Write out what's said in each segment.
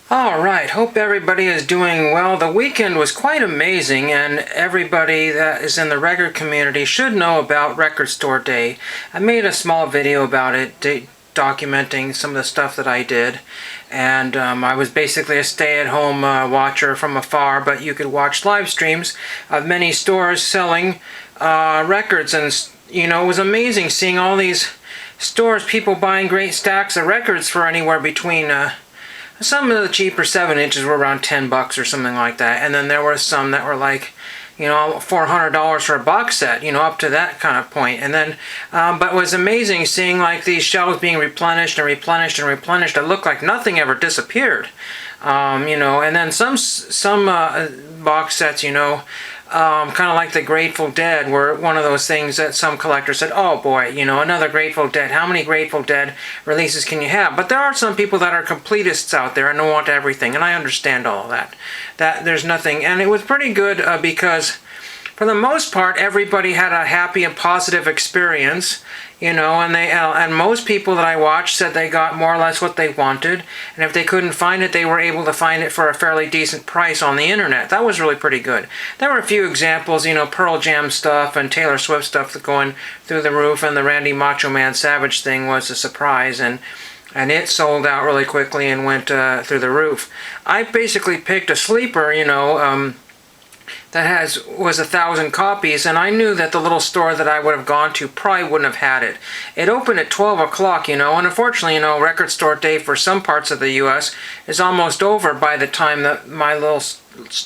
All right, hope everybody is doing well. The weekend was quite amazing, and everybody that is in the record community should know about Record Store Day. I made a small video about it, documenting some of the stuff that I did, and I was basically a stay-at-home watcher from afar, but you could watch live streams of many stores selling records, and it was amazing seeing all these stores, people buying great stacks of records for anywhere between some of the cheaper 7 inches were around $10 or something like that, and then there were some that were like, $400 for a box set, up to that kind of point. And then, but it was amazing seeing like these shelves being replenished and replenished and replenished. It looked like nothing ever disappeared, And then some box sets, kind of like the Grateful Dead were one of those things that some collectors said, oh boy, another Grateful Dead. How many Grateful Dead releases can you have? But there are some people that are completists out there and want everything, and I understand all of that. That there's nothing, and it was pretty good because for the most part, everybody had a happy and positive experience, and most people that I watched said they got more or less what they wanted, and if they couldn't find it, they were able to find it for a fairly decent price on the internet. That was really pretty good. There were a few examples, Pearl Jam stuff and Taylor Swift stuff going through the roof, and the Randy Macho Man Savage thing was a surprise, and it sold out really quickly and went through the roof. I basically picked a sleeper, that was 1,000 copies, and I knew that the little store that I would have gone to probably wouldn't have had it. It opened at 12 o'clock, and unfortunately, Record Store Day for some parts of the U.S. is almost over by the time that my little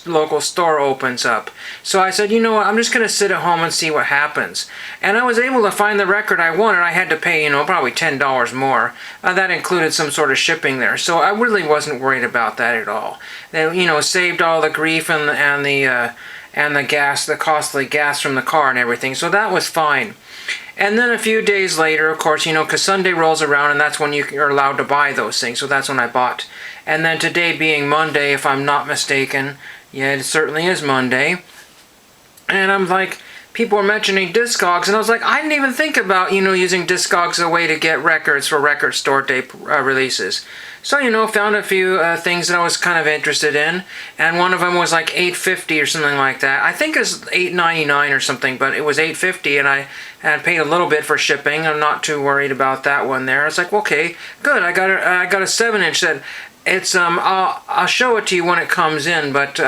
local store opens up. So I said, what, I'm just going to sit at home and see what happens. And I was able to find the record I wanted. I had to pay, probably $10 more. That included some sort of shipping there. So I really wasn't worried about that at all. They, saved all the grief and the gas, the costly gas from the car and everything. So that was fine. And then a few days later, of course, because Sunday rolls around and that's when you're allowed to buy those things. So that's when I bought. And then today being Monday, if I'm not mistaken, yeah, it certainly is Monday. And I'm like, people were mentioning Discogs, and I was like, I didn't even think about, using Discogs as a way to get records for Record Store Day releases. So, found a few things that I was kind of interested in, and one of them was like $8.50 or something like that. I think it was $8.99 or something, but it was $8.50, and I had paid a little bit for shipping. I'm not too worried about that one there. It's like, okay, good. I got a 7-inch that. It's I'll show it to you when it comes in, but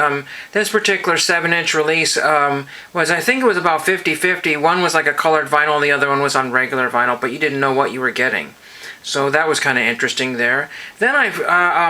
this particular 7-inch release was, I think it was about 50-50. One was like a colored vinyl, the other one was on regular vinyl, but you didn't know what you were getting. So that was kind of interesting there. Then I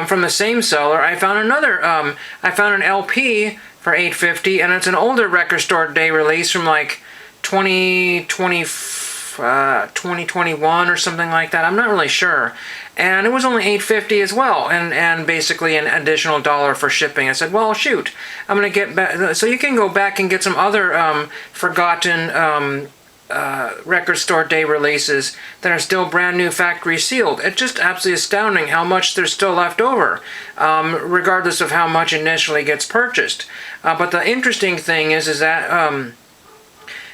from the same seller, I found another. I found an LP for $8.50, and it's an older Record Store Day release from like 2021 or something like that. I'm not really sure. And it was only $8.50 as well, and basically an additional $1 for shipping. I said, well, shoot, I'm going to get back. So you can go back and get some other forgotten Record Store Day releases that are still brand new factory sealed. It's just absolutely astounding how much there's still left over, regardless of how much initially gets purchased. But the interesting thing is that,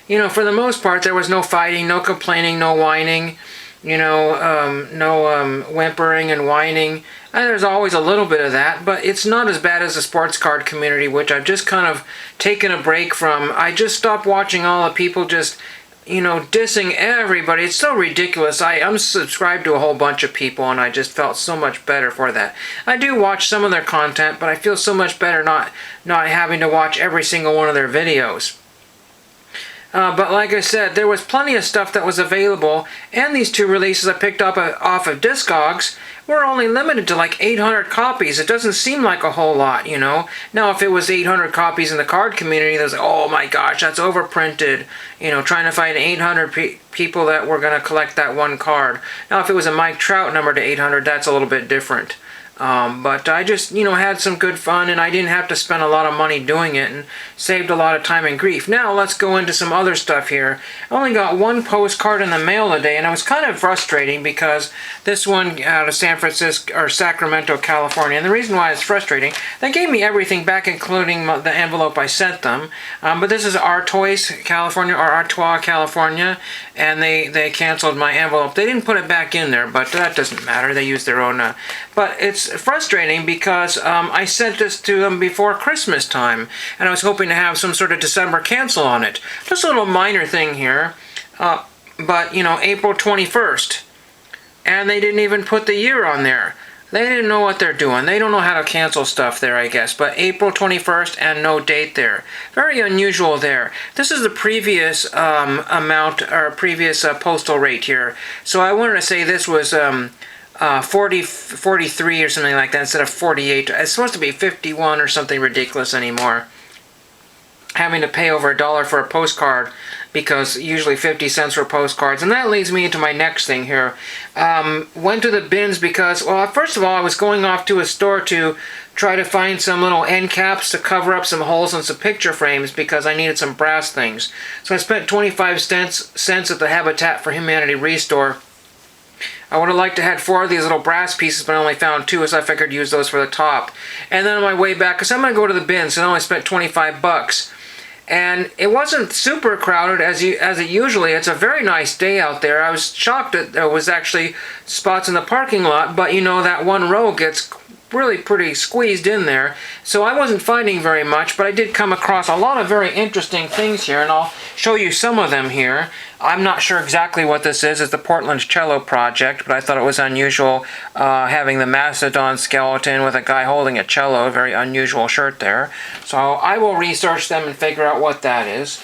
for the most part, there was no fighting, no complaining, no whining. No whimpering and whining. There's always a little bit of that, but it's not as bad as the sports card community, which I've just kind of taken a break from. I just stopped watching all the people just, dissing everybody. It's so ridiculous. I'm subscribed to a whole bunch of people, and I just felt so much better for that. I do watch some of their content, but I feel so much better not having to watch every single one of their videos. But like I said, there was plenty of stuff that was available, and these two releases I picked up off of Discogs were only limited to like 800 copies. It doesn't seem like a whole lot, Now, if it was 800 copies in the card community, there's like, oh my gosh, that's overprinted, trying to find 800 people that were going to collect that one card. Now, if it was a Mike Trout number to 800, that's a little bit different. But I just, had some good fun, and I didn't have to spend a lot of money doing it, and saved a lot of time and grief. Now let's go into some other stuff here. I only got one postcard in the mail today, and it was kind of frustrating because this one out of San Francisco or Sacramento, California. And the reason why it's frustrating, they gave me everything back, including the envelope I sent them. But this is Artois, California, or Artois, California, and they canceled my envelope. They didn't put it back in there, but that doesn't matter. They used their own. But it's frustrating because I sent this to them before Christmas time, and I was hoping to have some sort of December cancel on it. Just a little minor thing here, but you know, April 21st, and they didn't even put the year on there. They didn't know what they're doing. They don't know how to cancel stuff there, I guess. But April 21st and no date there. Very unusual there. This is the previous amount, or previous postal rate here. So I wanted to say this was 43 or something like that instead of 48. It's supposed to be 51 or something ridiculous anymore. Having to pay over $1 for a postcard, because usually 50 cents for postcards. And that leads me into my next thing here. Went to the bins because, well, first of all, I was going off to a store to try to find some little end caps to cover up some holes in some picture frames because I needed some brass things. So I spent 25 cents at the Habitat for Humanity Restore. I would have liked to have 4 of these little brass pieces, but I only found 2, so I figured use those for the top. And then on my way back, because I'm going to go to the bins, so I only spent 25 bucks. And it wasn't super crowded as it usually. It's a very nice day out there. I was shocked that there was actually spots in the parking lot, but you know, that one row gets really pretty squeezed in there. So I wasn't finding very much, but I did come across a lot of very interesting things here, and I'll show you some of them here. I'm not sure exactly what this is. It's the Portland Cello Project, but I thought it was unusual having the Mastodon skeleton with a guy holding a cello. A very unusual shirt there. So I will research them and figure out what that is.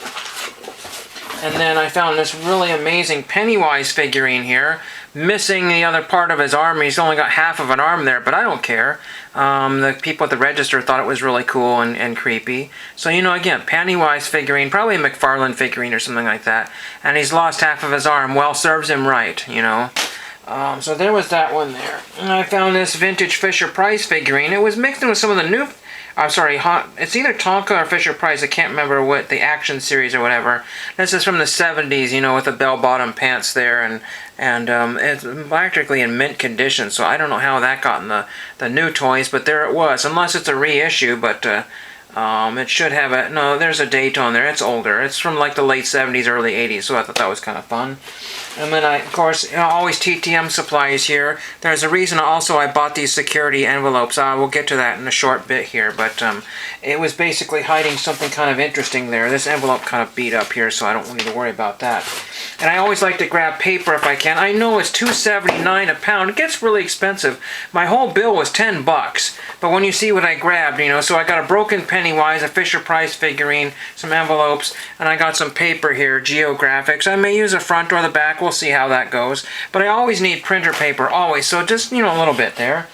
And then I found this really amazing Pennywise figurine here, missing the other part of his arm. He's only got half of an arm there, but I don't care. The people at the register thought it was really cool and creepy. So, you know, again, Pennywise figurine, probably a McFarlane figurine or something like that. And he's lost half of his arm. Well, serves him right, you know. So there was that one there. And I found this vintage Fisher-Price figurine. It was mixed in with some of the new... I'm sorry, it's either Tonka or Fisher-Price. I can't remember what, the action series or whatever. This is from the 70s, you know, with the bell-bottom pants there, and it's practically in mint condition, so I don't know how that got in the new toys, but there it was. Unless it's a reissue, but it should have a... No, there's a date on there. It's older. It's from like the late 70s, early 80s, so I thought that was kind of fun. And then of course, you know, always TTM supplies here. There's a reason also I bought these security envelopes. We'll get to that in a short bit here, but it was basically hiding something kind of interesting there. This envelope kind of beat up here, so I don't need to worry about that. And I always like to grab paper if I can. I know it's $2.79 a pound. It gets really expensive. My whole bill was 10 bucks. But when you see what I grabbed, you know, so I got a broken Pennywise, a Fisher-Price figurine, some envelopes, and I got some paper here, Geographics. I may use the front or the back. We'll see how that goes. But I always need printer paper, always. So just, you know, a little bit there.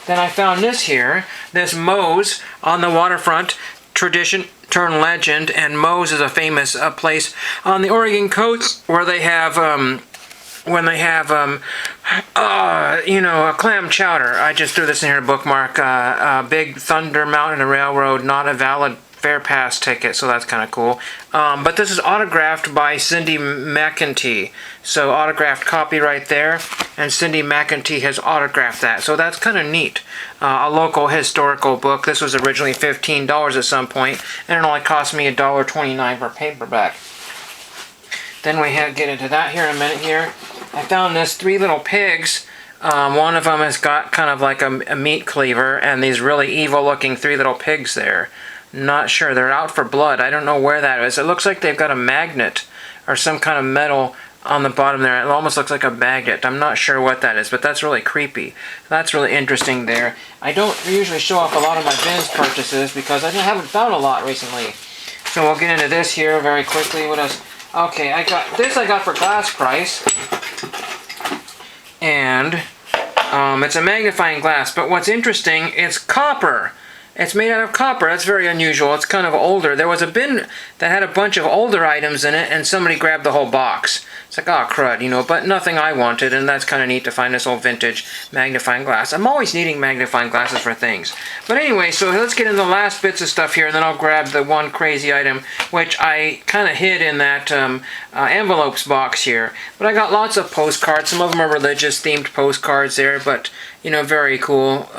Then I found this here, this Moe's on the waterfront, tradition turned legend, and Moe's is a famous place on the Oregon coast where they have when they have you know, a clam chowder. I just threw this in here to bookmark. Big Thunder Mountain Railroad, not a valid Fair Pass ticket, so that's kind of cool. But this is autographed by Cindy McEntee. So autographed copy right there, and Cindy McEntee has autographed that. So that's kind of neat. A local historical book. This was originally $15 at some point, and it only cost me $1.29 for paperback. Then we get into that here in a minute here. I found this 3 little pigs. One of them has got kind of like a meat cleaver, and these really evil looking 3 little pigs there. Not sure. They're out for blood. I don't know where that is. It looks like they've got a magnet or some kind of metal on the bottom there. It almost looks like a magnet. I'm not sure what that is, but that's really creepy. That's really interesting there. I don't usually show off a lot of my bins purchases because I haven't found a lot recently. So we'll get into this here very quickly. What else? Okay, I got for glass price. And it's a magnifying glass, but what's interesting, it's copper. It's made out of copper. That's very unusual. It's kind of older. There was a bin that had a bunch of older items in it, and somebody grabbed the whole box. It's like, oh, crud, you know, but nothing I wanted, and that's kind of neat to find this old vintage magnifying glass. I'm always needing magnifying glasses for things. But anyway, so let's get into the last bits of stuff here, and then I'll grab the one crazy item, which I kind of hid in that envelopes box here. But I got lots of postcards. Some of them are religious-themed postcards there, but, you know, very cool.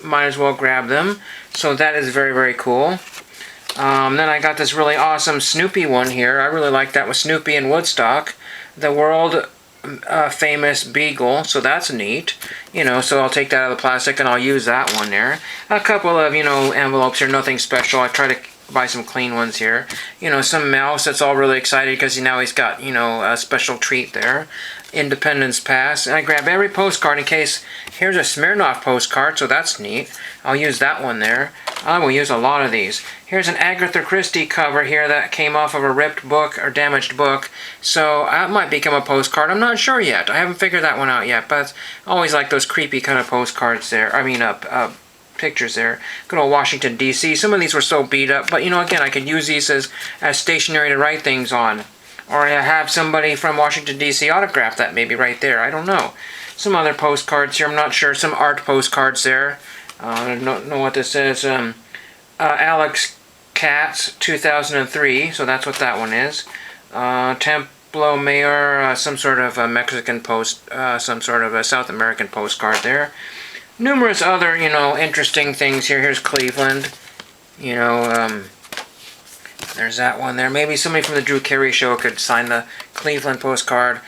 Might as well grab them. So that is very, very cool. Then I got this really awesome Snoopy one here. I really like that with Snoopy and Woodstock. The World famous Beagle, so that's neat. So I'll take that out of the plastic and I'll use that one there. A couple of, envelopes here, nothing special. I try to buy some clean ones here. Some mouse that's all really excited because now he's got, a special treat there. Independence Pass. And I grab every postcard in case, here's a Smirnoff postcard, so that's neat. I'll use that one there. I will use a lot of these. Here's an Agatha Christie cover here that came off of a ripped book or damaged book. So that might become a postcard. I'm not sure yet. I haven't figured that one out yet, but I always like those creepy kind of postcards there. Pictures there. Good old Washington, D.C. Some of these were so beat up, but again, I could use these as stationery to write things on. Or have somebody from Washington, D.C. autograph that maybe right there. I don't know. Some other postcards here. I'm not sure. Some art postcards there. I don't know what this is. Alex Katz, 2003. So that's what that one is. Templo Mayor, some sort of a Mexican some sort of a South American postcard there. Numerous other, interesting things here. Here's Cleveland. There's that one there. Maybe somebody from the Drew Carey Show could sign the Cleveland postcard.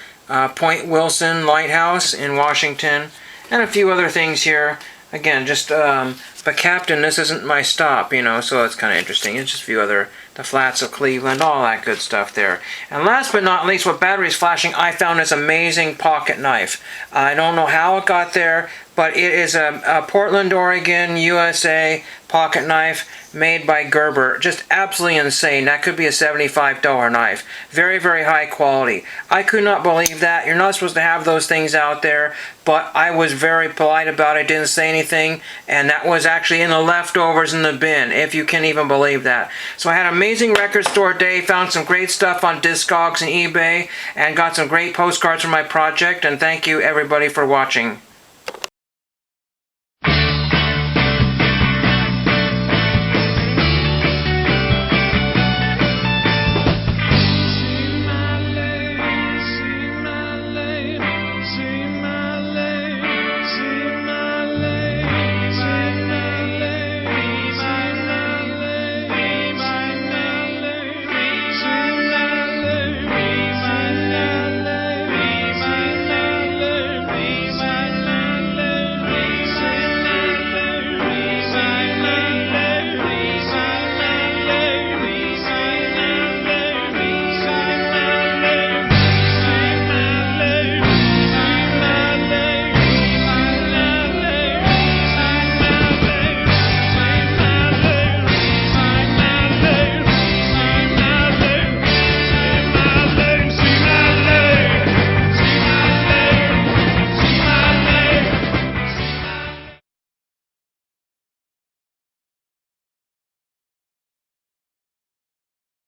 Point Wilson Lighthouse in Washington. And a few other things here. Again, just, but Captain, this isn't my stop, so it's kind of interesting. It's just a few other, the flats of Cleveland, all that good stuff there. And last but not least, with batteries flashing, I found this amazing pocket knife. I don't know how it got there, but it is a Portland, Oregon, USA pocket knife made by Gerber. Just absolutely insane. That could be a $75 knife. Very, very high quality. I could not believe that. You're not supposed to have those things out there, but I was very polite about it. Didn't say anything, and that was actually in the leftovers in the bin, if you can even believe that. So I had an amazing record store day, found some great stuff on Discogs and eBay, and got some great postcards for my project, and thank you everybody for watching.